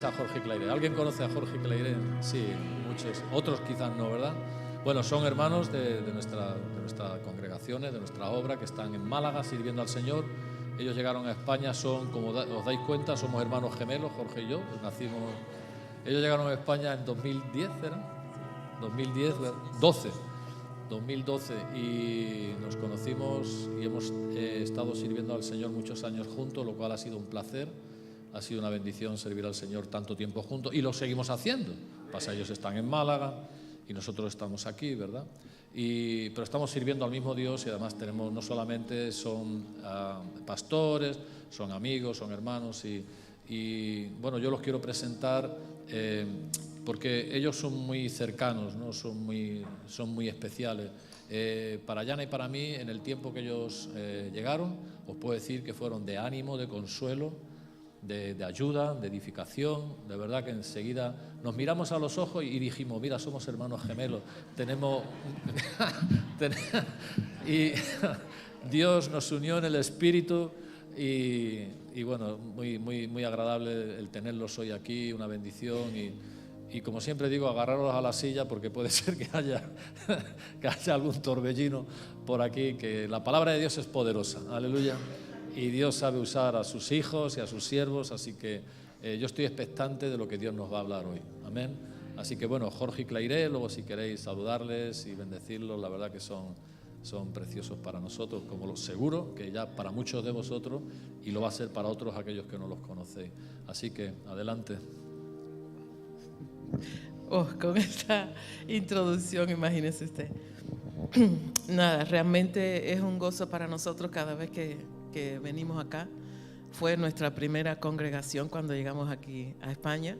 A Jorge Clairé. ¿Alguien conoce a Jorge Clairé? Sí, muchos. Otros quizás no, ¿verdad? Bueno, son hermanos de nuestras congregaciones, de nuestra obra, que están en Málaga sirviendo al Señor. Ellos llegaron a España, son, como os dais cuenta, somos hermanos gemelos, Jorge y yo. Nacimos. Ellos llegaron a España en 2010, ¿era? 2010, 2012, y nos conocimos y hemos estado sirviendo al Señor muchos años juntos, lo cual ha sido un placer. Ha sido una bendición servir al Señor tanto tiempo juntos y lo seguimos haciendo. Pasa, ellos están en Málaga y nosotros estamos aquí, ¿verdad? Pero estamos sirviendo al mismo Dios y además tenemos, no solamente son pastores, son amigos, son hermanos y bueno, yo los quiero presentar porque ellos son muy cercanos, ¿no? Son muy especiales. Para Yana y para mí, en el tiempo que ellos llegaron, os puedo decir que fueron de ánimo, de consuelo, de ayuda, de edificación. De verdad que enseguida nos miramos a los ojos y dijimos, mira, somos hermanos gemelos, tenemos y Dios nos unió en el espíritu y bueno, muy agradable el tenerlos hoy aquí, una bendición y como siempre digo, agarraros a la silla porque puede ser que haya algún torbellino por aquí, que la palabra de Dios es poderosa, aleluya. Y Dios sabe usar a sus hijos y a sus siervos, así que yo estoy expectante de lo que Dios nos va a hablar hoy. Amén. Así que bueno, Jorge y Clairé, luego si queréis saludarles y bendecirlos, la verdad que son preciosos para nosotros, como lo seguro que ya para muchos de vosotros, y lo va a ser para otros aquellos que no los conocéis. Así que adelante. Con esta introducción, imagínese usted. Nada, realmente es un gozo para nosotros cada vez que venimos acá. Fue nuestra primera congregación cuando llegamos aquí a España.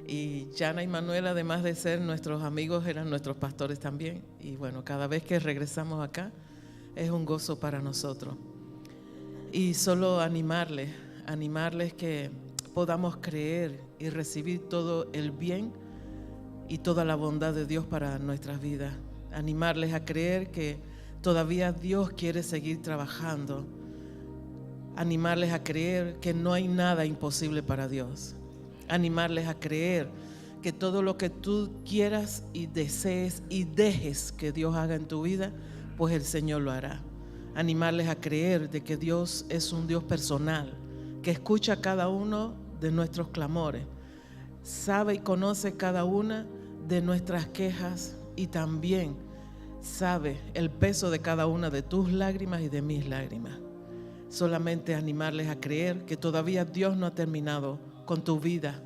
Y Yana y Manuel, además de ser nuestros amigos, eran nuestros pastores también. Y bueno, cada vez que regresamos acá es un gozo para nosotros. Y solo animarles que podamos creer y recibir todo el bien y toda la bondad de Dios para nuestras vidas. Animarles a creer que todavía Dios quiere seguir trabajando. Animarles a creer que no hay nada imposible para Dios. Animarles a creer que todo lo que tú quieras y desees y dejes que Dios haga en tu vida, pues el Señor lo hará. Animarles a creer de que Dios es un Dios personal, que escucha cada uno de nuestros clamores, sabe y conoce cada una de nuestras quejas y también sabe el peso de cada una de tus lágrimas y de mis lágrimas. Solamente animarles a creer que todavía Dios no ha terminado con tu vida.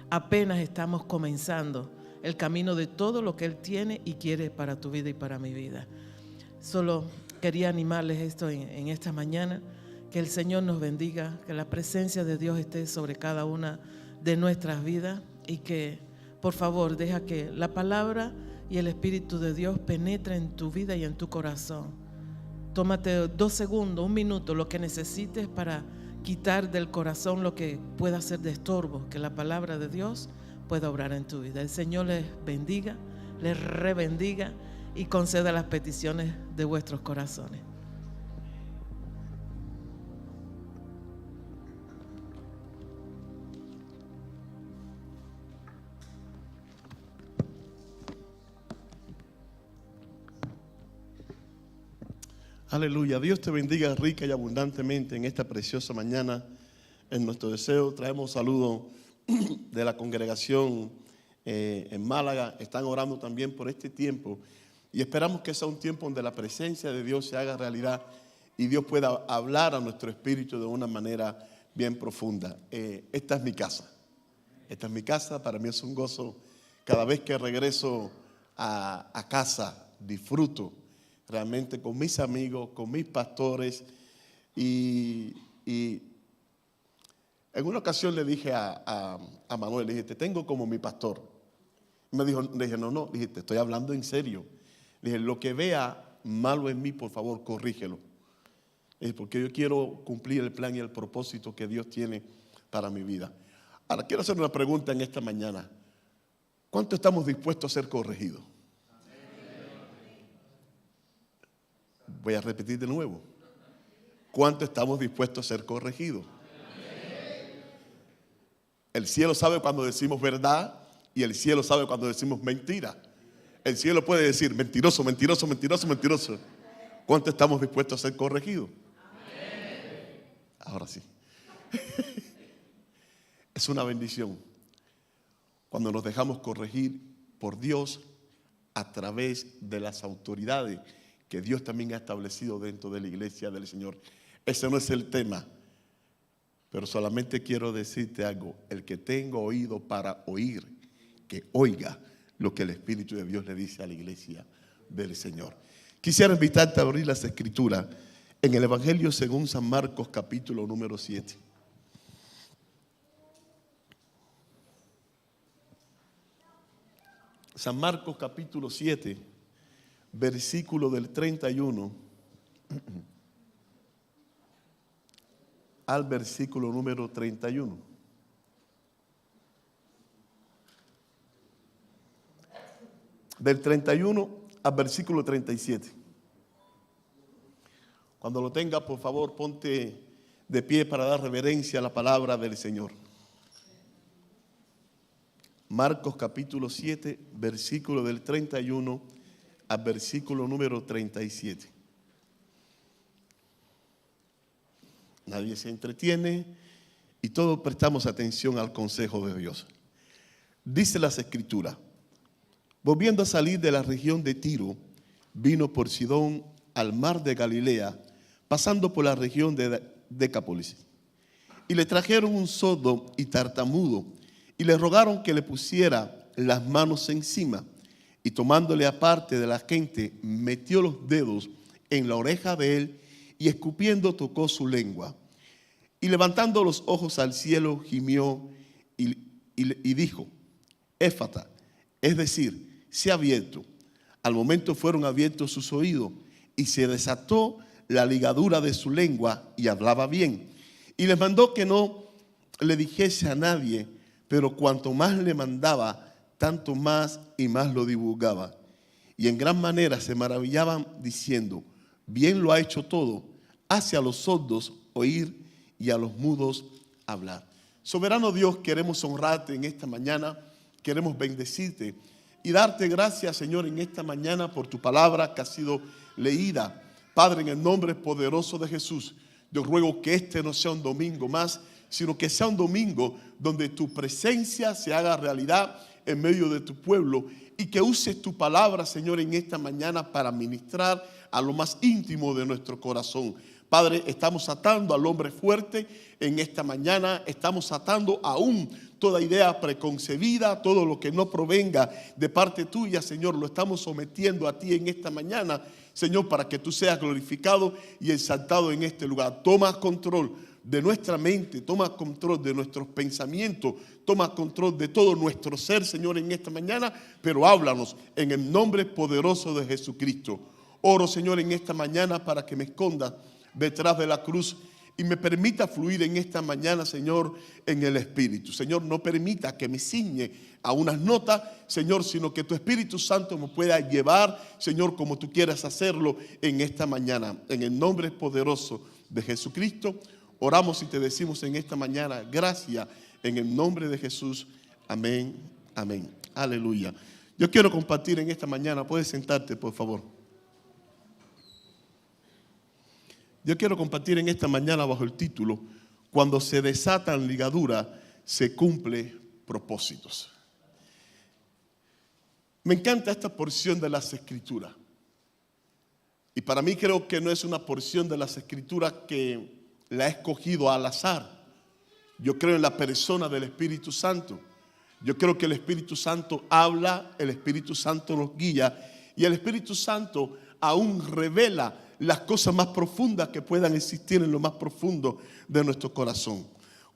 Apenas estamos comenzando el camino de todo lo que Él tiene y quiere para tu vida y para mi vida. Solo quería animarles esto en esta mañana, que el Señor nos bendiga, que la presencia de Dios esté sobre cada una de nuestras vidas y que, por favor, deja que la palabra y el Espíritu de Dios penetre en tu vida y en tu corazón. Tómate 2 segundos, 1 minuto, lo que necesites para quitar del corazón lo que pueda ser de estorbo, que la palabra de Dios pueda obrar en tu vida. El Señor les bendiga, les rebendiga y conceda las peticiones de vuestros corazones. Aleluya. Dios te bendiga rica y abundantemente en esta preciosa mañana. En nuestro deseo traemos saludos de la congregación en Málaga. Están orando también por este tiempo y esperamos que sea un tiempo donde la presencia de Dios se haga realidad y Dios pueda hablar a nuestro espíritu de una manera bien profunda. Esta es mi casa. Esta es mi casa. Para mí es un gozo. Cada vez que regreso a casa disfruto realmente con mis amigos, con mis pastores y en una ocasión le dije a Manuel, le dije, te tengo como mi pastor. Me dijo, le dije, no, le dije, te estoy hablando en serio. Le dije, lo que vea malo en mí, por favor, corrígelo. Le dije, porque yo quiero cumplir el plan y el propósito que Dios tiene para mi vida. Ahora, quiero hacer una pregunta en esta mañana. ¿Cuánto estamos dispuestos a ser corregidos? Voy a repetir de nuevo. ¿Cuánto estamos dispuestos a ser corregidos? El cielo sabe cuando decimos verdad y el cielo sabe cuando decimos mentira. El cielo puede decir mentiroso, mentiroso, mentiroso, mentiroso. ¿Cuánto estamos dispuestos a ser corregidos? Ahora sí. Es una bendición cuando nos dejamos corregir por Dios a través de las autoridades que Dios también ha establecido dentro de la iglesia del Señor. Ese no es el tema, pero solamente quiero decirte algo. El que tenga oído para oír, que oiga lo que el Espíritu de Dios le dice a la iglesia del Señor. Quisiera invitarte a abrir las Escrituras en el Evangelio según San Marcos, capítulo número 7. San Marcos, capítulo 7, versículo del 31 al versículo número 31. Del 31 al versículo 37. Cuando lo tenga, por favor, ponte de pie para dar reverencia a la palabra del Señor. Marcos capítulo 7, versículo del 31 al versículo número 37. Nadie se entretiene y todos prestamos atención al consejo de Dios. Dice las Escrituras: volviendo a salir de la región de Tiro, vino por Sidón al mar de Galilea, pasando por la región de Decápolis. Y le trajeron un sordo y tartamudo, y le rogaron que le pusiera las manos encima. Y tomándole aparte de la gente, metió los dedos en la oreja de él, y escupiendo tocó su lengua. Y levantando los ojos al cielo, gimió y dijo: Éfata, es decir, sea abierto. Al momento fueron abiertos sus oídos, y se desató la ligadura de su lengua, y hablaba bien. Y les mandó que no le dijese a nadie, pero cuanto más le mandaba, tanto más y más lo divulgaba. Y en gran manera se maravillaban, diciendo: bien lo ha hecho todo, hace a los sordos oír y a los mudos hablar. Soberano Dios, queremos honrarte en esta mañana, queremos bendecirte y darte gracias, Señor, en esta mañana por tu palabra que ha sido leída. Padre, en el nombre poderoso de Jesús, yo ruego que este no sea un domingo más, sino que sea un domingo donde tu presencia se haga realidad en medio de tu pueblo y que uses tu palabra, Señor, en esta mañana para ministrar a lo más íntimo de nuestro corazón. Padre, estamos atando al hombre fuerte en esta mañana, estamos atando aún toda idea preconcebida, todo lo que no provenga de parte tuya, Señor, lo estamos sometiendo a ti en esta mañana, Señor, para que tú seas glorificado y exaltado en este lugar. Toma control de nuestra mente, toma control de nuestros pensamientos, toma control de todo nuestro ser, Señor, en esta mañana, pero háblanos en el nombre poderoso de Jesucristo. Oro, Señor, en esta mañana para que me escondas detrás de la cruz y me permita fluir en esta mañana, Señor, en el Espíritu. Señor, no permita que me ciñe a unas notas, Señor, sino que tu Espíritu Santo me pueda llevar, Señor, como tú quieras hacerlo en esta mañana. En el nombre poderoso de Jesucristo, oramos y te decimos en esta mañana, gracias, en el nombre de Jesús. Amén, amén. Aleluya. Yo quiero compartir en esta mañana, puedes sentarte, por favor. Yo quiero compartir en esta mañana bajo el título: cuando se desatan ligaduras, se cumple propósitos. Me encanta esta porción de las Escrituras. Y para mí creo que no es una porción de las Escrituras que la he escogido al azar. Yo creo en la persona del Espíritu Santo. Yo creo que el Espíritu Santo habla, el Espíritu Santo nos guía y el Espíritu Santo aún revela las cosas más profundas que puedan existir en lo más profundo de nuestro corazón.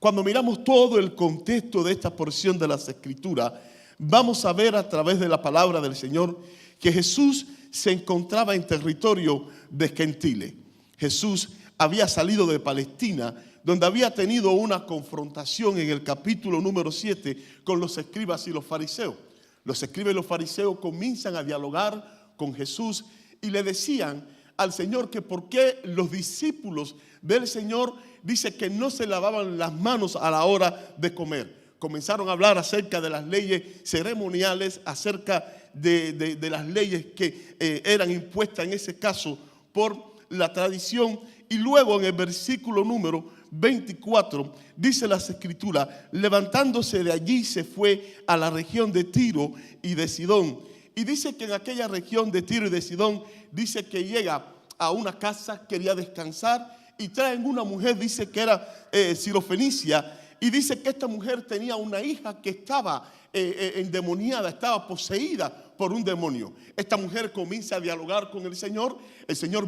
Cuando miramos todo el contexto de esta porción de las Escrituras, vamos a ver a través de la palabra del Señor que Jesús se encontraba en territorio de gentiles. Jesús había salido de Palestina, donde había tenido una confrontación en el capítulo número 7 con los escribas y los fariseos. Los escribas y los fariseos comienzan a dialogar con Jesús y le decían al Señor que por qué los discípulos del Señor dice que no se lavaban las manos a la hora de comer. comenzaron a hablar acerca de las leyes ceremoniales, acerca de las leyes que eran impuestas en ese caso por la tradición. Y luego en el versículo número 24 dice las escrituras: levantándose de allí se fue a la región de Tiro y de Sidón. Y dice que en aquella región de Tiro y de Sidón, dice que llega a una casa, quería descansar, y traen una mujer, dice que era sirofenicia, y dice que esta mujer tenía una hija que estaba endemoniada, estaba poseída por un demonio. Esta mujer comienza a dialogar con el Señor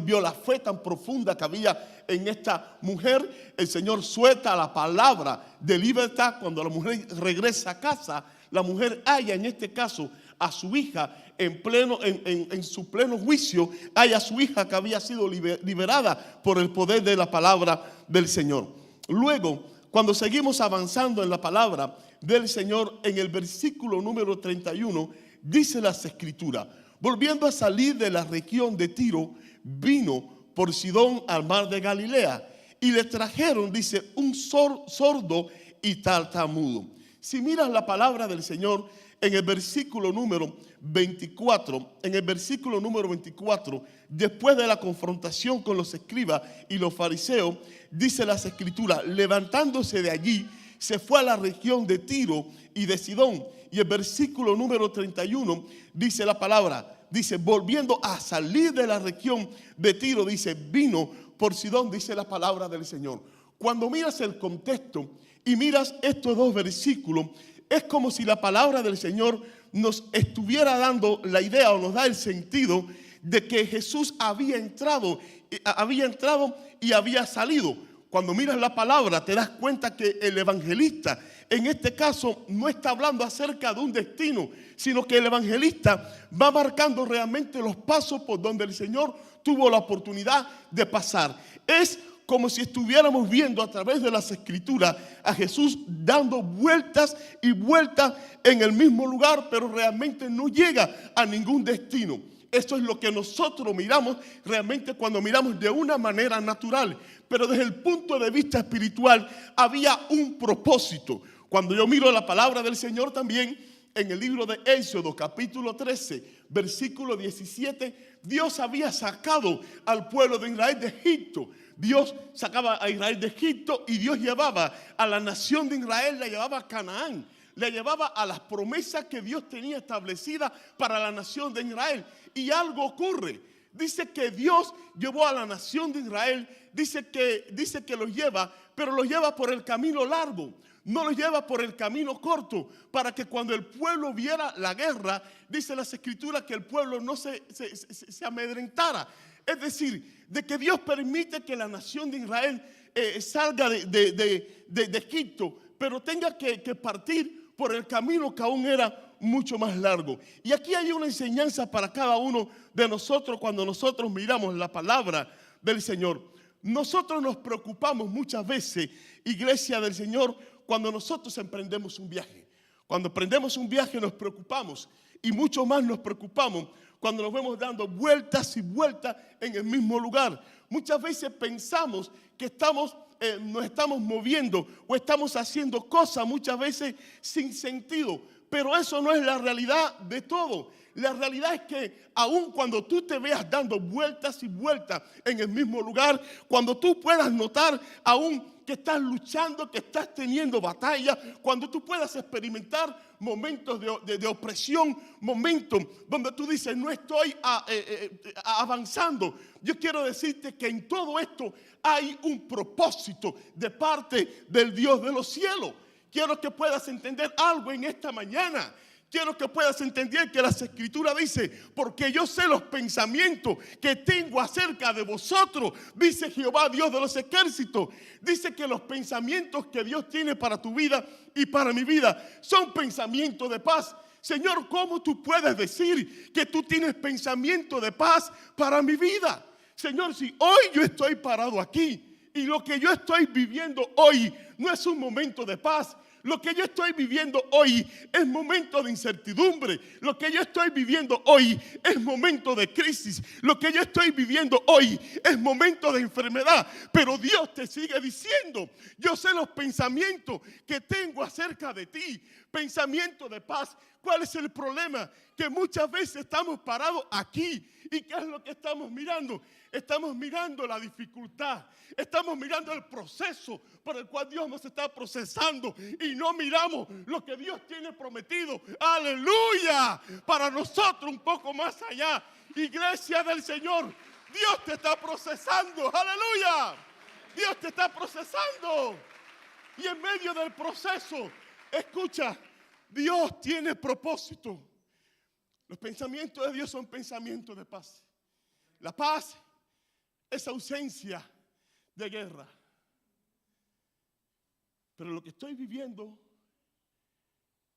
vio la fe tan profunda que había en esta mujer. El Señor suelta la palabra de libertad. Cuando la mujer regresa a casa, la mujer halla en este caso a su hija en su pleno juicio, halla a su hija que había sido liberada por el poder de la palabra del Señor. Luego, cuando seguimos avanzando en la palabra del Señor, en el versículo número 31, dice las escrituras: volviendo a salir de la región de Tiro, vino por Sidón al mar de Galilea, y le trajeron, dice, un sordo y tartamudo. Si miras la palabra del Señor en el versículo número 24, después de la confrontación con los escribas y los fariseos, dice las escrituras: levantándose de allí, se fue a la región de Tiro y de Sidón. Y el versículo número 31 dice la palabra, dice, volviendo a salir de la región de Tiro, dice, vino por Sidón, dice la palabra del Señor. Cuando miras el contexto y miras estos dos versículos, es como si la palabra del Señor nos estuviera dando la idea, o nos da el sentido de que Jesús había entrado y había salido. Cuando miras la palabra te das cuenta que el evangelista en este caso no está hablando acerca de un destino, sino que el evangelista va marcando realmente los pasos por donde el Señor tuvo la oportunidad de pasar. Es como si estuviéramos viendo a través de las escrituras a Jesús dando vueltas y vueltas en el mismo lugar, pero realmente no llega a ningún destino. Eso es lo que nosotros miramos realmente cuando miramos de una manera natural. Pero desde el punto de vista espiritual había un propósito. Cuando yo miro la palabra del Señor también, en el libro de Éxodo, capítulo 13, versículo 17, Dios había sacado al pueblo de Israel de Egipto. Dios sacaba a Israel de Egipto y Dios llevaba a la nación de Israel, la llevaba a Canaán. Le llevaba a las promesas que Dios tenía establecidas para la nación de Israel. Y algo ocurre. Dice que Dios llevó a la nación de Israel, dice que los lleva, pero los lleva por el camino largo. No los lleva por el camino corto, para que cuando el pueblo viera la guerra, dice las escrituras que el pueblo no se amedrentara. Es decir, de que Dios permite que la nación de Israel salga de Egipto, pero tenga que partir por el camino que aún era mucho más largo. Y aquí hay una enseñanza para cada uno de nosotros cuando nosotros miramos la palabra del Señor. Nosotros nos preocupamos muchas veces, iglesia del Señor, cuando nosotros emprendemos un viaje. Cuando emprendemos un viaje nos preocupamos, y mucho más nos preocupamos cuando nos vemos dando vueltas y vueltas en el mismo lugar. Muchas veces pensamos que nos estamos moviendo o estamos haciendo cosas muchas veces sin sentido, pero eso no es la realidad de todo. La realidad es que aun cuando tú te veas dando vueltas y vueltas en el mismo lugar, cuando tú puedas notar aún que estás luchando, que estás teniendo batalla, cuando tú puedas experimentar momentos de opresión, momentos donde tú dices no estoy avanzando. Yo quiero decirte que en todo esto hay un propósito de parte del Dios de los cielos. Quiero que puedas entender algo en esta mañana. Quiero que puedas entender que las escrituras dice, porque yo sé los pensamientos que tengo acerca de vosotros, dice Jehová, Dios de los ejércitos. Dice que los pensamientos que Dios tiene para tu vida y para mi vida son pensamientos de paz. Señor, ¿cómo tú puedes decir que tú tienes pensamiento de paz para mi vida? Señor, si hoy yo estoy parado aquí y lo que yo estoy viviendo hoy no es un momento de paz, Lo que yo estoy viviendo hoy es momento de incertidumbre. Lo que yo estoy viviendo hoy es momento de crisis. Lo que yo estoy viviendo hoy es momento de enfermedad. Pero Dios te sigue diciendo: yo sé los pensamientos que tengo acerca de ti, pensamientos de paz. ¿Cuál es el problema? Que muchas veces estamos parados aquí. ¿Y qué es lo que estamos mirando? Estamos mirando la dificultad. Estamos mirando el proceso por el cual Dios nos está procesando. Y no miramos lo que Dios tiene prometido. ¡Aleluya! Para nosotros un poco más allá. Iglesia del Señor, Dios te está procesando. ¡Aleluya! Dios te está procesando. Y en medio del proceso, escucha, Dios tiene propósito. Los pensamientos de Dios son pensamientos de paz. La paz es ausencia de guerra. Pero lo que estoy viviendo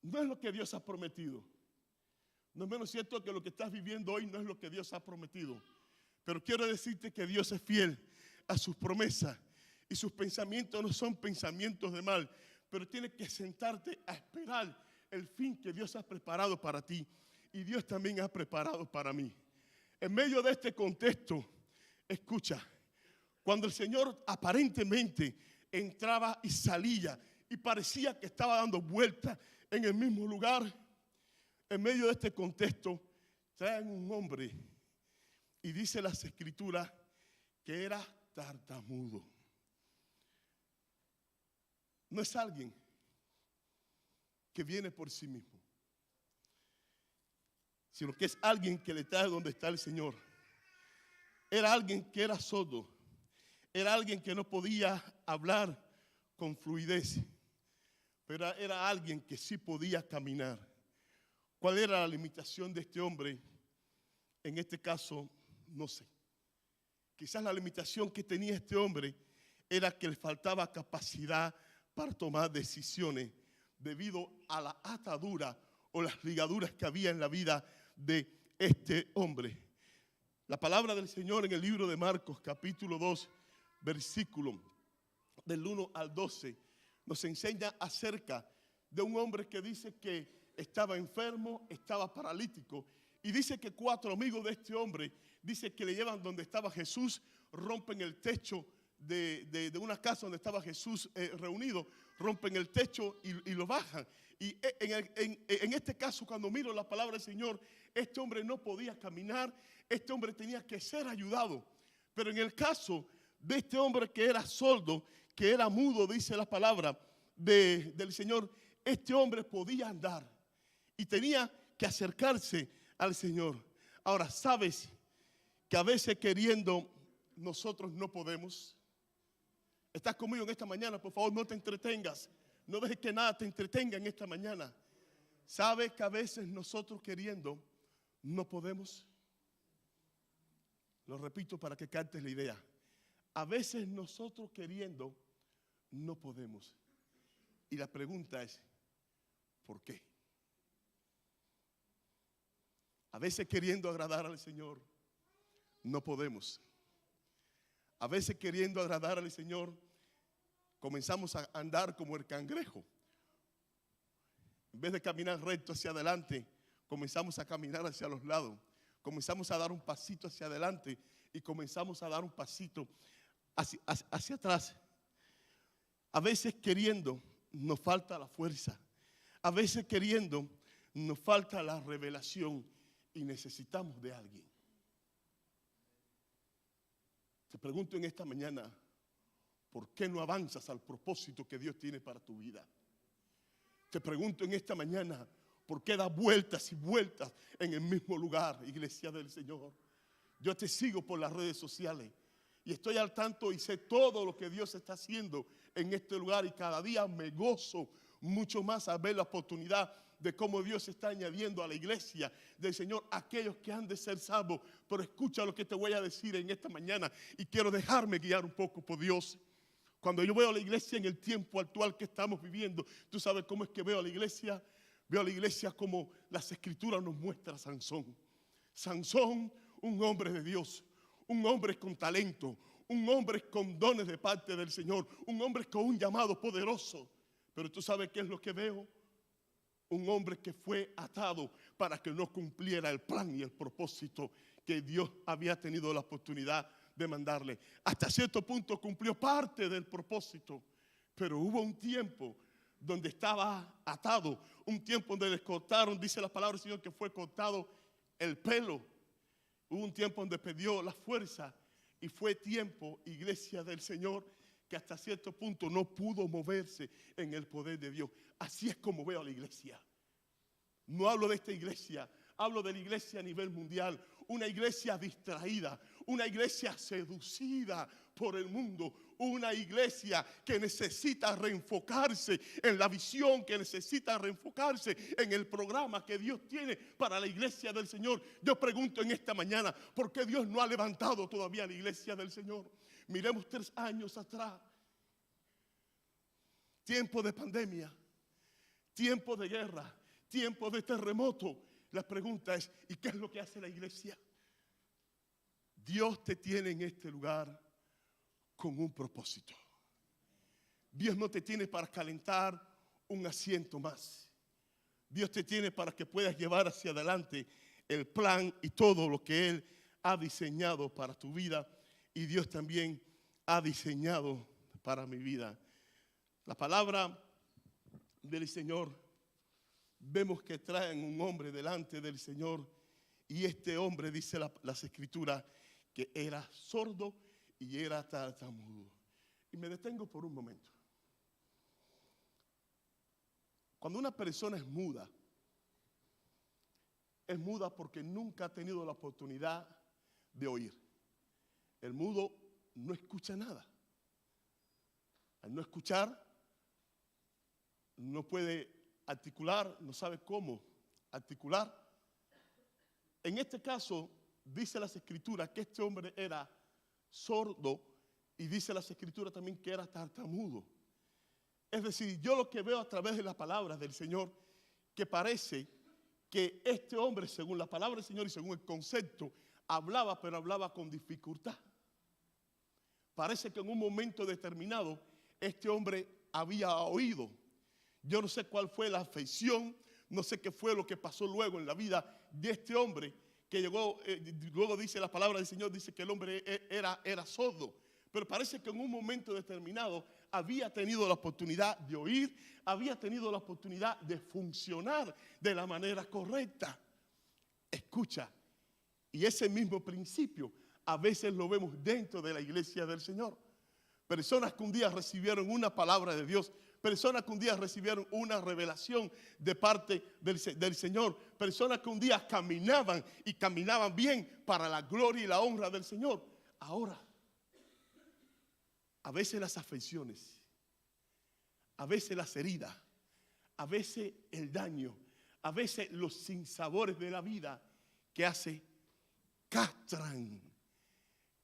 no es lo que Dios ha prometido. No es menos cierto que lo que estás viviendo hoy no es lo que Dios ha prometido. Pero quiero decirte que Dios es fiel a sus promesas. Y sus pensamientos no son pensamientos de mal. Pero tienes que sentarte a esperar el fin que Dios ha preparado para ti. Y Dios también ha preparado para mí. En medio de este contexto, escucha, cuando el Señor aparentemente entraba y salía y parecía que estaba dando vueltas en el mismo lugar, en medio de este contexto traen un hombre y dice las Escrituras que era tartamudo. No es alguien que viene por sí mismo, sino que es alguien que le trae donde está el Señor. Era alguien que era sordo, era alguien que no podía hablar con fluidez, pero era alguien que sí podía caminar. ¿Cuál era la limitación de este hombre? En este caso, no sé. Quizás la limitación que tenía este hombre era que le faltaba capacidad para tomar decisiones debido a la atadura o las ligaduras que había en la vida de este hombre. La palabra del Señor en el libro de Marcos, capítulo 2, versículo del 1 al 12, nos enseña acerca de un hombre que dice que estaba enfermo, estaba paralítico, y dice que 4 amigos de este hombre, dice que le llevan donde estaba Jesús, rompen el techo de una casa donde estaba Jesús reunido, rompen el techo y lo bajan. Y en este caso, cuando miro la palabra del Señor, este hombre no podía caminar, este hombre tenía que ser ayudado. Pero en el caso de este hombre que era sordo, que era mudo, dice la palabra del Señor, este hombre podía andar y tenía que acercarse al Señor. Ahora, ¿sabes que a veces queriendo nosotros no podemos? ¿Estás conmigo en esta mañana? Por favor, no te entretengas. No dejes que nada te entretenga en esta mañana. ¿Sabes que a veces nosotros queriendo no podemos? Lo repito para que captes la idea. A veces nosotros queriendo no podemos. Y la pregunta es, ¿por qué? A veces queriendo agradar al Señor no podemos. A veces queriendo agradar al Señor comenzamos a andar como el cangrejo. En vez de caminar recto hacia adelante, comenzamos a caminar hacia los lados. Comenzamos a dar un pasito hacia adelante y comenzamos a dar un pasito hacia atrás. A veces queriendo nos falta la fuerza. A veces queriendo nos falta la revelación y necesitamos de alguien. Te pregunto en esta mañana, ¿por qué no avanzas al propósito que Dios tiene para tu vida? Te pregunto en esta mañana, ¿por qué das vueltas y vueltas en el mismo lugar, iglesia del Señor? Yo te sigo por las redes sociales y estoy al tanto y sé todo lo que Dios está haciendo en este lugar y cada día me gozo mucho más al ver la oportunidad de cómo Dios está añadiendo a la iglesia del Señor aquellos que han de ser salvos. Pero escucha lo que te voy a decir en esta mañana y quiero dejarme guiar un poco por Dios. Cuando yo veo a la iglesia en el tiempo actual que estamos viviendo, ¿tú sabes cómo es que veo a la iglesia? Veo a la iglesia como las Escrituras nos muestran a Sansón. Sansón, un hombre de Dios, un hombre con talento, un hombre con dones de parte del Señor, un hombre con un llamado poderoso. Pero tú sabes qué es lo que veo. Un hombre que fue atado para que no cumpliera el plan y el propósito que Dios había tenido la oportunidad de mandarle. Hasta cierto punto cumplió parte del propósito, pero hubo un tiempo donde estaba atado, un tiempo donde le cortaron, dice la palabra del Señor, que fue cortado el pelo. Hubo un tiempo donde perdió la fuerza y fue tiempo, iglesia del Señor, que hasta cierto punto no pudo moverse en el poder de Dios. Así es como veo a la iglesia. No hablo de esta iglesia, hablo de la iglesia a nivel mundial. Una iglesia distraída, una iglesia seducida por el mundo, una iglesia que necesita reenfocarse en la visión, que necesita reenfocarse en el programa que Dios tiene para la iglesia del Señor. Yo pregunto en esta mañana, ¿por qué Dios no ha levantado todavía a la iglesia del Señor? Miremos 3 años atrás, tiempo de pandemia, tiempo de guerra, tiempo de terremoto. La pregunta es, ¿y qué es lo que hace la iglesia? Dios te tiene en este lugar con un propósito. Dios no te tiene para calentar un asiento más. Dios te tiene para que puedas llevar hacia adelante el plan y todo lo que Él ha diseñado para tu vida. Y Dios también ha diseñado para mi vida. La palabra del Señor, vemos que traen un hombre delante del Señor. Y este hombre, dice las Escrituras, que era sordo y era tartamudo. Y me detengo por un momento. Cuando una persona es muda porque nunca ha tenido la oportunidad de oír. El mudo no escucha nada. Al no escuchar, no puede articular, no sabe cómo articular. En este caso, dice las Escrituras que este hombre era sordo y dice las Escrituras también que era tartamudo. Es decir, yo lo que veo a través de las palabras del Señor, que parece que este hombre, según la palabra del Señor y según el concepto, hablaba, pero hablaba con dificultad. Parece que en un momento determinado este hombre había oído. Yo no sé cuál fue la afección, no sé qué fue lo que pasó luego en la vida de este hombre, que llegó, luego dice la palabra del Señor, dice que el hombre era sordo. Pero parece que en un momento determinado había tenido la oportunidad de oír, había tenido la oportunidad de funcionar de la manera correcta. Escucha, y ese mismo principio a veces lo vemos dentro de la iglesia del Señor. Personas que un día recibieron una palabra de Dios, personas que un día recibieron una revelación de parte del Señor, personas que un día caminaban y caminaban bien para la gloria y la honra del Señor. Ahora, a veces las afecciones, a veces las heridas, a veces el daño, a veces los sinsabores de la vida que castran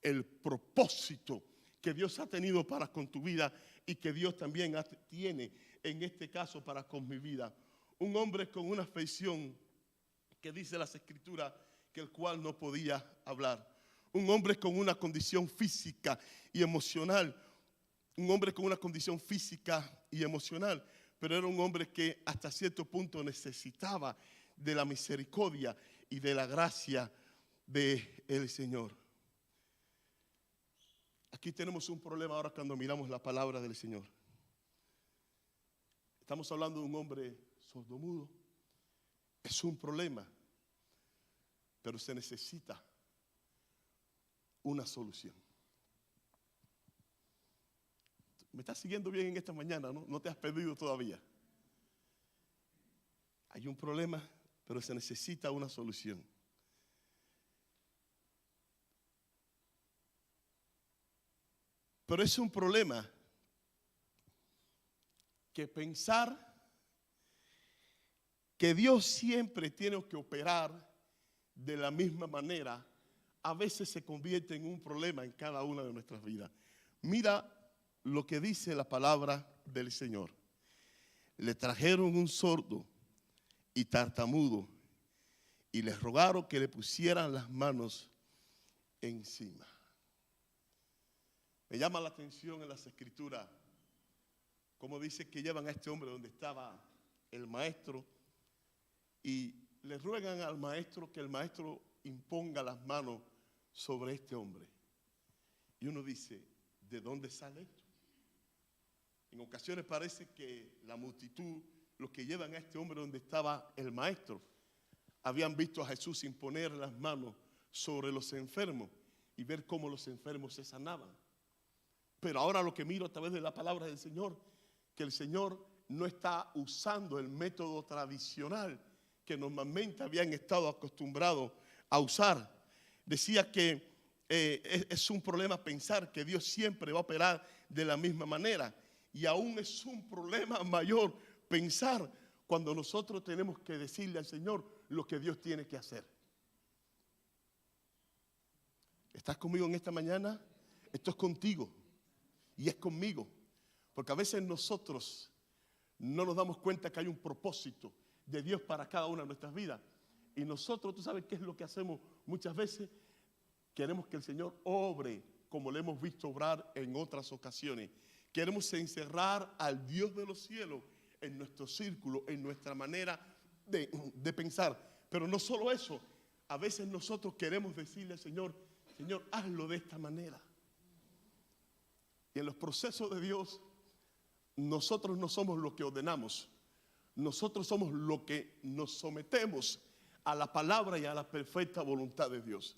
el propósito que Dios ha tenido para con tu vida y que Dios también tiene en este caso para con mi vida. Un hombre con una afección que dice las Escrituras que el cual no podía hablar. Un hombre con una condición física y emocional. Un hombre con una condición física y emocional, pero era un hombre que hasta cierto punto necesitaba de la misericordia y de la gracia del Señor. Aquí tenemos un problema ahora cuando miramos la palabra del Señor. Estamos hablando de un hombre sordomudo. Es un problema, pero se necesita una solución. ¿Me estás siguiendo bien en esta mañana? No te has perdido todavía. Hay un problema, pero se necesita una solución. Pero es un problema que pensar que Dios siempre tiene que operar de la misma manera, a veces se convierte en un problema en cada una de nuestras vidas. Mira lo que dice la palabra del Señor. Le trajeron un sordo y tartamudo y les rogaron que le pusieran las manos encima. Me llama la atención en las Escrituras como dice que llevan a este hombre donde estaba el maestro y le ruegan al maestro que el maestro imponga las manos sobre este hombre. Y uno dice, ¿de dónde sale esto? En ocasiones parece que la multitud, los que llevan a este hombre donde estaba el maestro, habían visto a Jesús imponer las manos sobre los enfermos y ver cómo los enfermos se sanaban. Pero ahora lo que miro a través de la palabra del Señor, que el Señor no está usando el método tradicional que normalmente habían estado acostumbrados a usar. Decía que es un problema pensar que Dios siempre va a operar de la misma manera. Y aún es un problema mayor pensar cuando nosotros tenemos que decirle al Señor lo que Dios tiene que hacer. ¿Estás conmigo en esta mañana? Esto es contigo y es conmigo. Porque a veces nosotros no nos damos cuenta que hay un propósito de Dios para cada una de nuestras vidas. Y nosotros, ¿tú sabes qué es lo que hacemos muchas veces? Queremos que el Señor obre como le hemos visto obrar en otras ocasiones. Queremos encerrar al Dios de los cielos en nuestro círculo, en nuestra manera de pensar. Pero no solo eso, a veces nosotros queremos decirle al Señor, Señor, hazlo de esta manera. Y en los procesos de Dios, nosotros no somos los que ordenamos. Nosotros somos los que nos sometemos a la palabra y a la perfecta voluntad de Dios.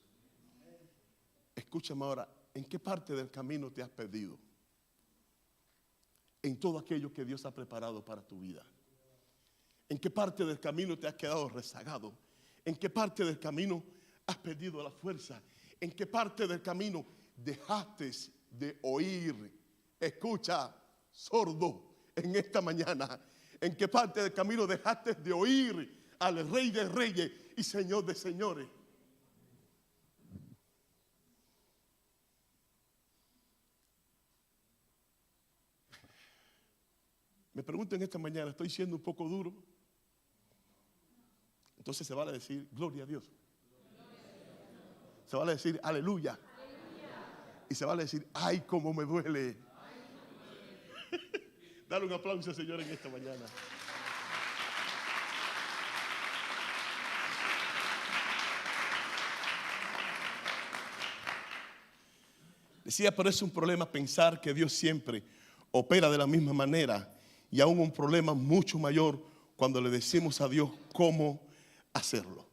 Escúchame ahora, ¿en qué parte del camino te has perdido? En todo aquello que Dios ha preparado para tu vida. ¿En qué parte del camino te has quedado rezagado? ¿En qué parte del camino has perdido la fuerza? ¿En qué parte del camino dejaste de oír? Escucha, sordo, en esta mañana. ¿En qué parte del camino dejaste de oír al Rey de Reyes y Señor de Señores? Me pregunto en esta mañana, ¿estoy siendo un poco duro? Entonces se vale decir, gloria a Dios. Se vale decir, aleluya. Y se vale decir, ay, cómo me duele. Dale un aplauso, Señor, en esta mañana. Decía, pero es un problema pensar que Dios siempre opera de la misma manera. Y aún un problema mucho mayor cuando le decimos a Dios cómo hacerlo.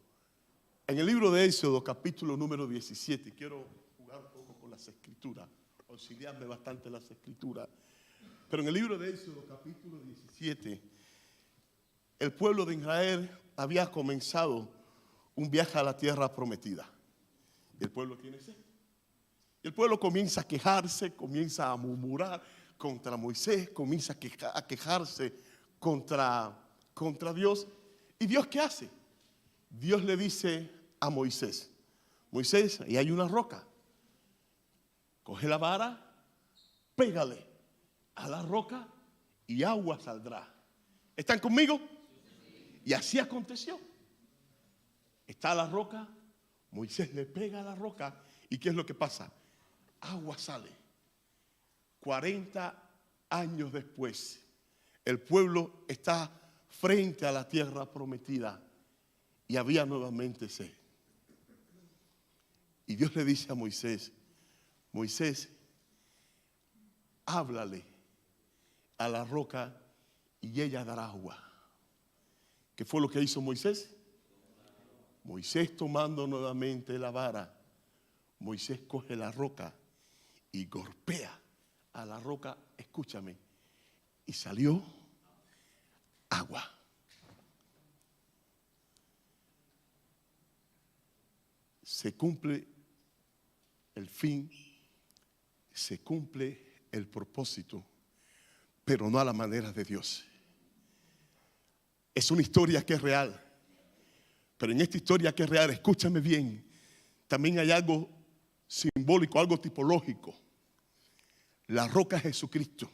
En el libro de Éxodo, capítulo número 17, quiero jugar un poco con las escrituras, auxiliarme bastante en las escrituras. Pero en el libro de Éxodo, capítulo 17, el pueblo de Israel había comenzado un viaje a la tierra prometida. Y el pueblo tiene sed. Y el pueblo comienza a quejarse, comienza a murmurar contra Moisés, comienza a quejarse contra Dios. ¿Y Dios qué hace? Dios le dice a Moisés, Moisés, ahí hay una roca. Coge la vara, pégale a la roca y agua saldrá. ¿Están conmigo? Y así aconteció. Está la roca, Moisés le pega a la roca y ¿qué es lo que pasa? Agua sale. 40 años después, el pueblo está frente a la tierra prometida y había nuevamente sed. Y Dios le dice a Moisés, Moisés, háblale a la roca y ella dará agua. ¿Qué fue lo que hizo Moisés? Moisés, tomando nuevamente la vara, Moisés coge la roca y golpea a la roca, escúchame, y salió agua. Se cumple el fin, se cumple el propósito, pero no a la manera de Dios. Es una historia que es real, pero en esta historia que es real, escúchame bien, también hay algo simbólico, algo tipológico. La roca Jesucristo,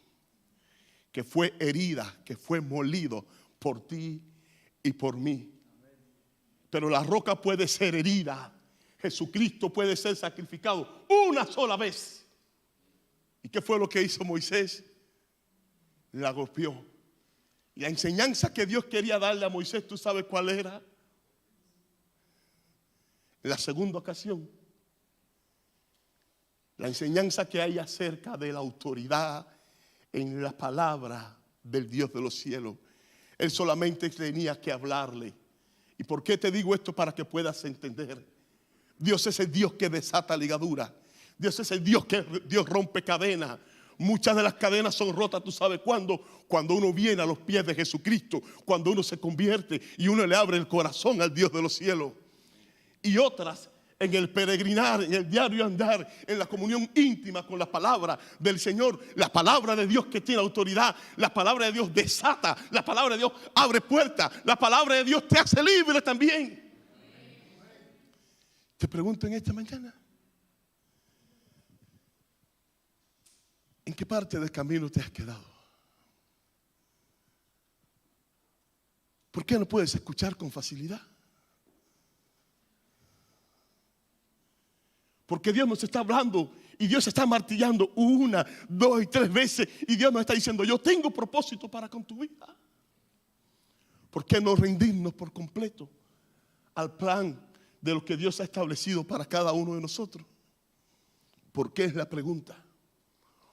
que fue herida, que fue molido por ti y por mí. Pero la roca puede ser herida. Jesucristo puede ser sacrificado una sola vez. ¿Y qué fue lo que hizo Moisés? la golpeó. Y la enseñanza que Dios quería darle a Moisés, ¿tú sabes cuál era? En la segunda ocasión, la enseñanza que hay acerca de la autoridad en la palabra del Dios de los cielos. Él solamente tenía que hablarle. ¿Y por qué te digo esto? Para que puedas entender. Dios es el Dios que desata ligaduras. Dios es el Dios que Dios rompe cadenas. Muchas de las cadenas son rotas, ¿tú sabes cuándo? Cuando uno viene a los pies de Jesucristo, cuando uno se convierte y uno le abre el corazón al Dios de los cielos. Y otras en el peregrinar, en el diario andar, en la comunión íntima con la palabra del Señor, la palabra de Dios que tiene autoridad, la palabra de Dios desata, la palabra de Dios abre puertas, la palabra de Dios te hace libre también. Te pregunto en esta mañana, ¿en qué parte del camino te has quedado? ¿Por qué no puedes escuchar con facilidad? Porque Dios nos está hablando y Dios está martillando 1, 2 y 3 veces. Y Dios nos está diciendo, yo tengo propósito para con tu vida. ¿Por qué no rendirnos por completo al plan de lo que Dios ha establecido para cada uno de nosotros? ¿Por qué es la pregunta?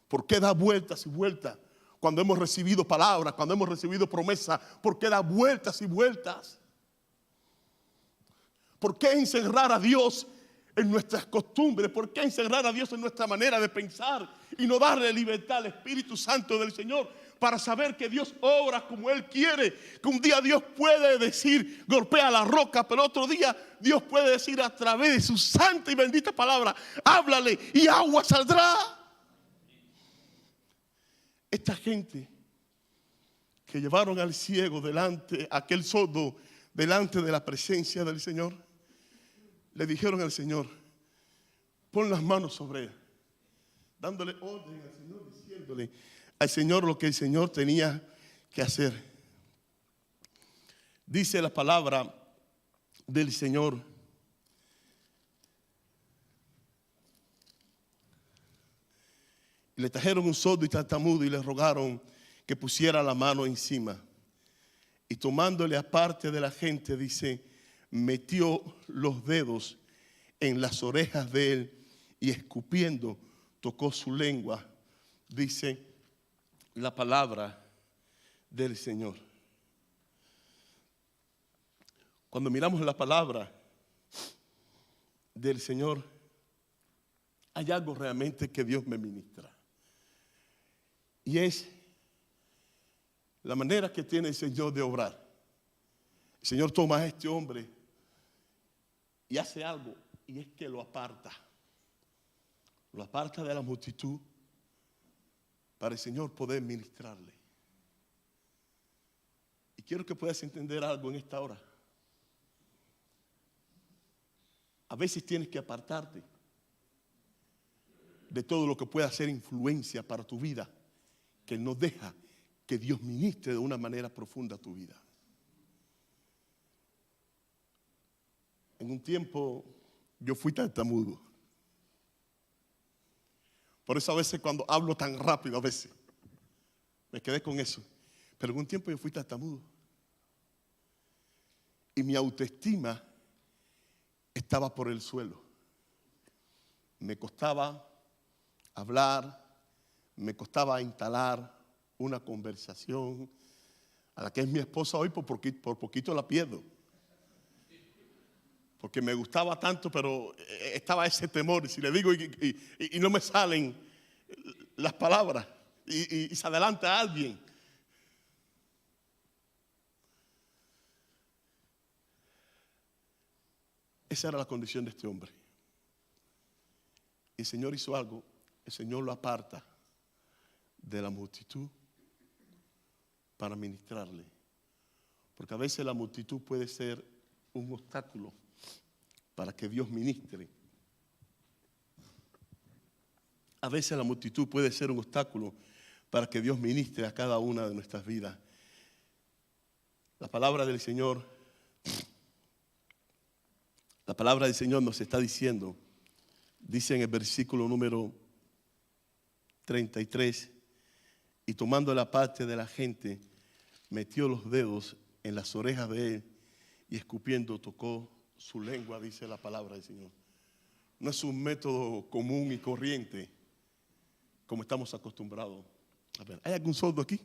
¿Por qué da vueltas y vueltas cuando hemos recibido palabras, cuando hemos recibido promesas? ¿Por qué da vueltas y vueltas? ¿Por qué encerrar a Dios en nuestras costumbres? ¿Por qué encerrar a Dios en nuestra manera de pensar y no darle libertad al Espíritu Santo del Señor para saber que Dios obra como Él quiere? Que un día Dios puede decir, golpea la roca, pero otro día Dios puede decir a través de su santa y bendita palabra, háblale y agua saldrá. Esta gente que llevaron al ciego delante, aquel sordo delante de la presencia del Señor, le dijeron al Señor, pon las manos sobre él, dándole orden al Señor, diciéndole al Señor lo que el Señor tenía que hacer. Dice la palabra del Señor, y le trajeron un sordo y tartamudo y le rogaron que pusiera la mano encima. Y tomándole aparte de la gente, dice, metió los dedos en las orejas de él y escupiendo tocó su lengua. Dice la palabra del Señor. Cuando miramos la palabra del Señor, hay algo realmente que Dios me ministra. Y es la manera que tiene el Señor de obrar. El Señor toma a este hombre y hace algo, y es que lo aparta. Lo aparta de la multitud para el Señor poder ministrarle. Y quiero que puedas entender algo en esta hora. A veces tienes que apartarte de todo lo que pueda ser influencia para tu vida, que no deja que Dios ministre de una manera profunda a tu vida. En un tiempo yo fui tartamudo. Por eso a veces cuando hablo tan rápido, a veces me quedé con eso. Pero en un tiempo yo fui tartamudo. Y mi autoestima estaba por el suelo. Me costaba hablar, me costaba instalar una conversación. A la que es mi esposa hoy, por poquito la pierdo. Porque me gustaba tanto, pero estaba ese temor. Y si le digo y no me salen las palabras y se adelanta alguien. Esa era la condición de este hombre. Y el Señor hizo algo. El Señor lo aparta de la multitud para ministrarle. Porque a veces la multitud puede ser un obstáculo para que Dios ministre. A veces la multitud puede ser un obstáculo para que Dios ministre a cada una de nuestras vidas. La palabra del Señor nos está diciendo, dice en el versículo número 33, y tomando la parte de la gente, metió los dedos en las orejas de él y escupiendo tocó su lengua, dice la palabra del Señor. No es un método común y corriente como estamos acostumbrados. A ver, ¿hay algún sordo aquí?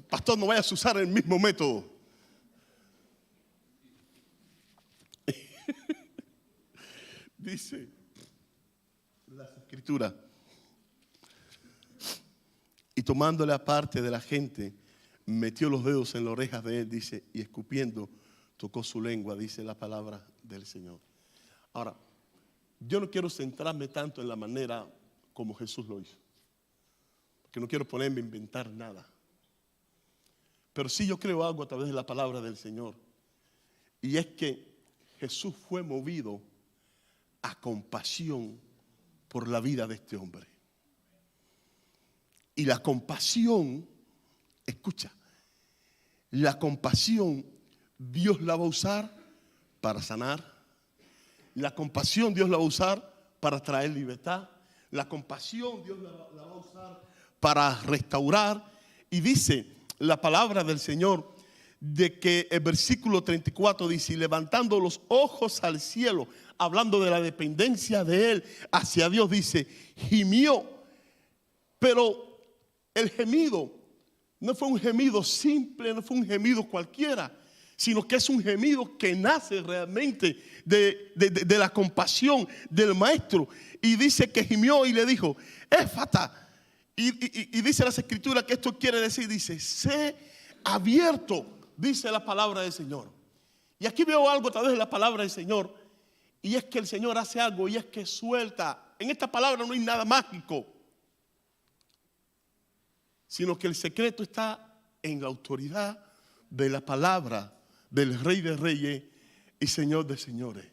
Pastor, no vayas a usar el mismo método. Dice las Escrituras. Y tomándole aparte de la gente, metió los dedos en las orejas de él, dice, y escupiendo, tocó su lengua, dice la palabra del Señor. Ahora, yo no quiero centrarme tanto en la manera como Jesús lo hizo, porque no quiero ponerme a inventar nada. Pero sí yo creo algo a través de la palabra del Señor. Y es que Jesús fue movido a compasión por la vida de este hombre. Y la compasión, escucha, la compasión Dios la va a usar para sanar. La compasión Dios la va a usar para traer libertad. La compasión Dios la va a usar para restaurar. Y dice la palabra del Señor de que el versículo 34 dice, y levantando los ojos al cielo, hablando de la dependencia de él hacia Dios, dice, gimió. Pero el gemido no fue un gemido simple, no fue un gemido cualquiera, sino que es un gemido que nace realmente de la compasión del maestro. Y dice que gimió y le dijo, Éfata. Y dice las Escrituras que esto quiere decir, dice, sé abierto, dice la palabra del Señor. Y aquí veo algo a través de la palabra del Señor, y es que el Señor hace algo, y es que suelta. En esta palabra no hay nada mágico, sino que el secreto está en la autoridad de la palabra del Rey de Reyes y Señor de Señores.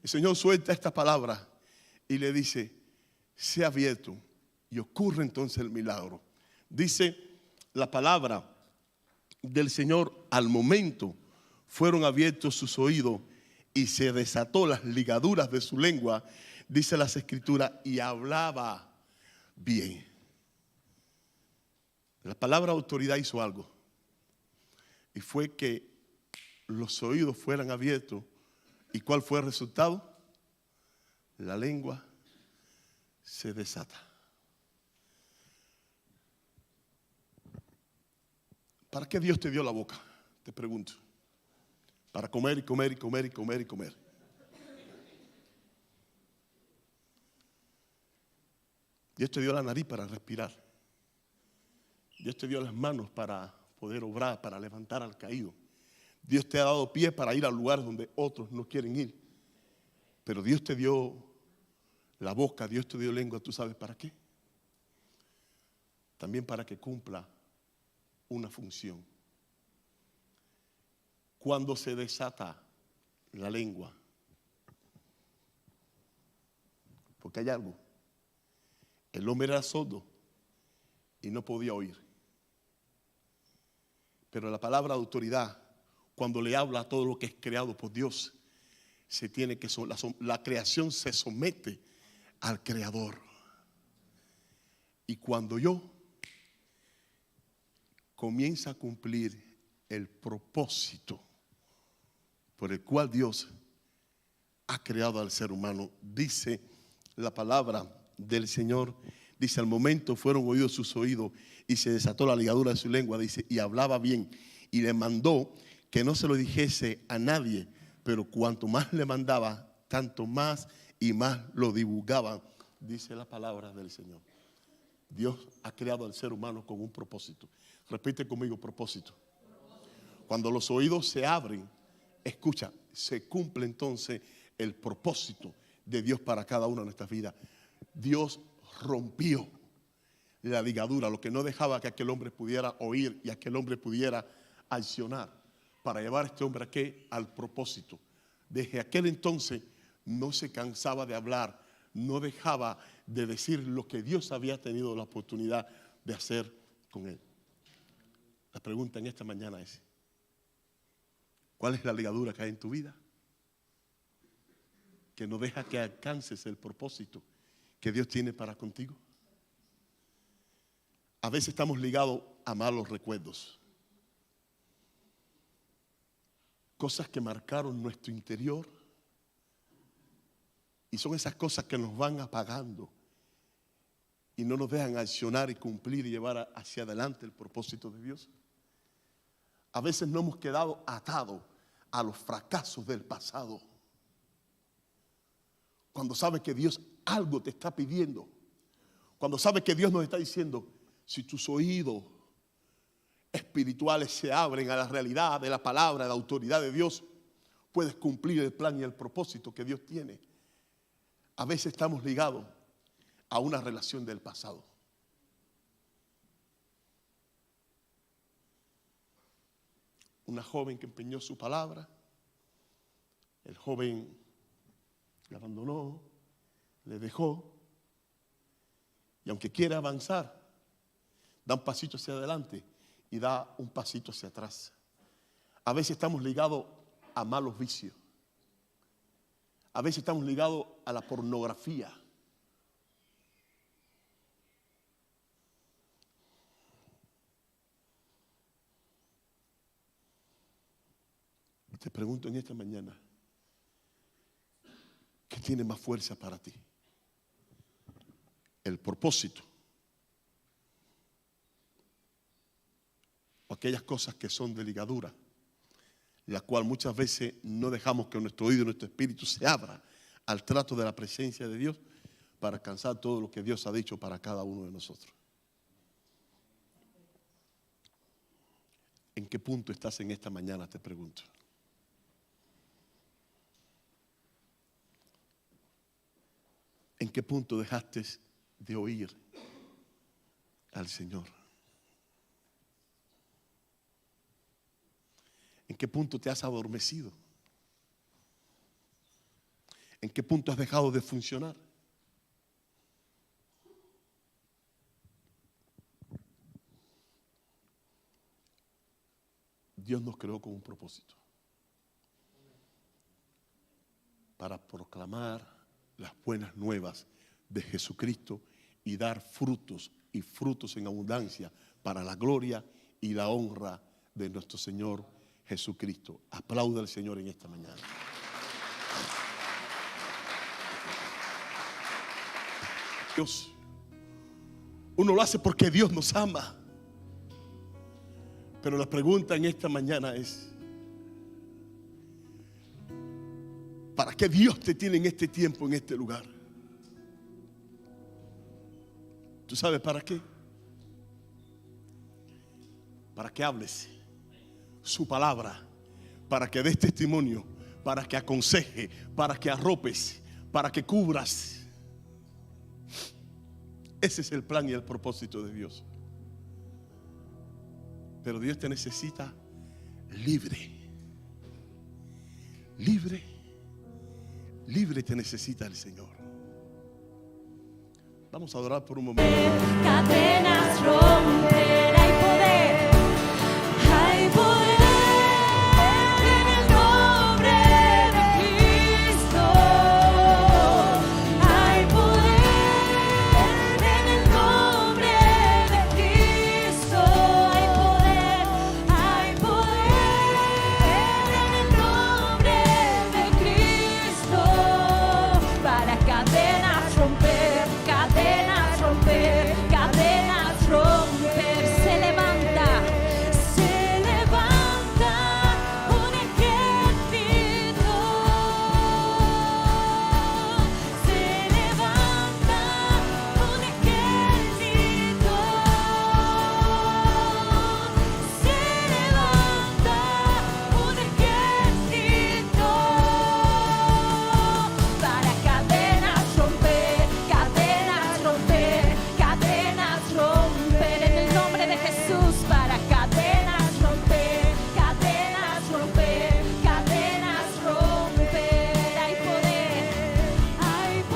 El Señor suelta esta palabra y le dice, sea abierto, y ocurre entonces el milagro. Dice la palabra del Señor, al momento fueron abiertos sus oídos y se desató las ligaduras de su lengua, dice las Escrituras, y hablaba bien. La palabra autoridad hizo algo, y fue que los oídos fueran abiertos. ¿Y cuál fue el resultado? La lengua se desata. ¿Para qué Dios te dio la boca? Te pregunto. Para comer y comer y comer y comer y comer. Dios te dio la nariz para respirar. Dios te dio las manos para poder obrar, para levantar al caído. Dios te ha dado pie para ir al lugar donde otros no quieren ir. Pero Dios te dio la boca, Dios te dio lengua, ¿tú sabes para qué? También para que cumpla una función. Cuando se desata la lengua, porque hay algo, el hombre era sordo y no podía oír. Pero la palabra de autoridad, cuando le habla a todo lo que es creado por Dios, se tiene que la creación se somete al Creador. Y cuando yo comienza a cumplir el propósito por el cual Dios ha creado al ser humano, dice la palabra del Señor, dice, al momento fueron oídos sus oídos y se desató la ligadura de su lengua, dice, y hablaba bien, y le mandó que no se lo dijese a nadie, pero cuanto más le mandaba, tanto más y más lo divulgaban, dice la palabra del Señor. Dios ha creado al ser humano con un propósito. Repite conmigo, propósito. Cuando los oídos se abren, escucha, se cumple entonces el propósito de Dios para cada una de nuestras vidas. Dios rompió la ligadura, lo que no dejaba que aquel hombre pudiera oír y aquel hombre pudiera accionar, para llevar a este hombre aquí al propósito. Desde aquel entonces no se cansaba de hablar, no dejaba de decir lo que Dios había tenido la oportunidad de hacer con él. La pregunta en esta mañana es, ¿Cuál es la ligadura que hay en tu vida? Que no deja que alcances el propósito que Dios tiene para contigo. A veces estamos ligados a malos recuerdos. Cosas que marcaron nuestro interior. Y son esas cosas que nos van apagando y no nos dejan accionar y cumplir y llevar hacia adelante el propósito de Dios. A veces nos hemos quedado atados a los fracasos del pasado. Cuando sabes que Dios algo te está pidiendo, cuando sabes que Dios nos está diciendo, si tus oídos espirituales se abren a la realidad de la palabra, de la autoridad de Dios, puedes cumplir el plan y el propósito que Dios tiene. A veces estamos ligados a una relación del pasado. Una joven que empeñó su palabra, el joven le abandonó, le dejó, y aunque quiere avanzar, da un pasito hacia adelante y da un pasito hacia atrás. A veces estamos ligados a malos vicios. A veces estamos ligados a la pornografía. Te pregunto en esta mañana, ¿qué tiene más fuerza para ti? ¿El propósito? ¿O aquellas cosas que son de ligadura, la cual muchas veces no dejamos que nuestro oído y nuestro espíritu se abra al trato de la presencia de Dios para alcanzar todo lo que Dios ha dicho para cada uno de nosotros? ¿En qué punto estás en esta mañana? Te pregunto. ¿En qué punto dejaste de oír al Señor? ¿En qué punto te has adormecido? ¿En qué punto has dejado de funcionar? Dios nos creó con un propósito. Para proclamar las buenas nuevas de Jesucristo y dar frutos y frutos en abundancia para la gloria y la honra de nuestro Señor Jesucristo. Aplauda al Señor en esta mañana. Dios, uno lo hace porque Dios nos ama. Pero la pregunta en esta mañana es, ¿para qué Dios te tiene en este tiempo, en este lugar? ¿Tú sabes para qué? Para que hables su palabra, para que des testimonio, para que aconseje, para que arropes, para que cubras. Ese es el plan y el propósito de Dios. Pero Dios te necesita libre. Libre. Libre te necesita el Señor. Vamos a adorar por un momento. Cadenas rompe.